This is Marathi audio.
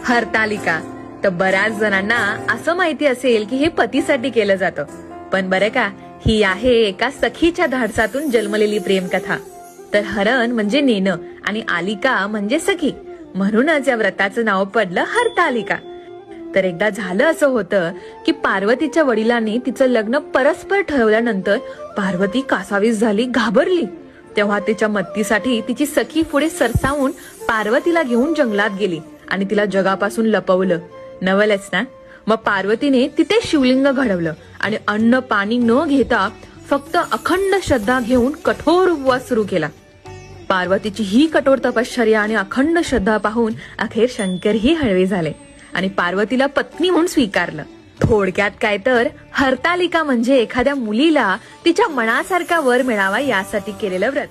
हरतालिका तर बऱ्याच जणांना असं माहिती असेल की हे पतीसाठी केलं जातं, पण बरं का, ही आहे एका सखीच्या धाडसातून जन्मलेली प्रेमकथा. तर हरण म्हणजे नेणं आणि आलिका म्हणजे सखी, म्हणूनच या व्रताचं नाव पडलं हरतालिका. तर एकदा झालं असं होतं की पार्वतीच्या वडिलांनी तिचं लग्न परस्पर ठरवल्यानंतर पार्वती कासावीस झाली, घाबरली. तेव्हा तिच्या मदतीसाठी तिची सखी पुढे सरसावून पार्वतीला घेऊन जंगलात गेली आणि तिला जगापासून लपवलं. नवलच ना? मग पार्वतीने तिथे शिवलिंग घडवलं आणि अन्न पाणी न घेता फक्त अखंड श्रद्धा घेऊन कठोर उपवास सुरू केला. पार्वतीची ही कठोर तपश्चर्या आणि अखंड श्रद्धा पाहून अखेर शंकरही हळवे झाले आणि पार्वतीला पत्नी म्हणून स्वीकारलं. थोडक्यात काय तर हरतालिका म्हणजे एखाद्या मुलीला तिच्या मनासारखा वर मिळावा यासाठी केलेलं व्रत.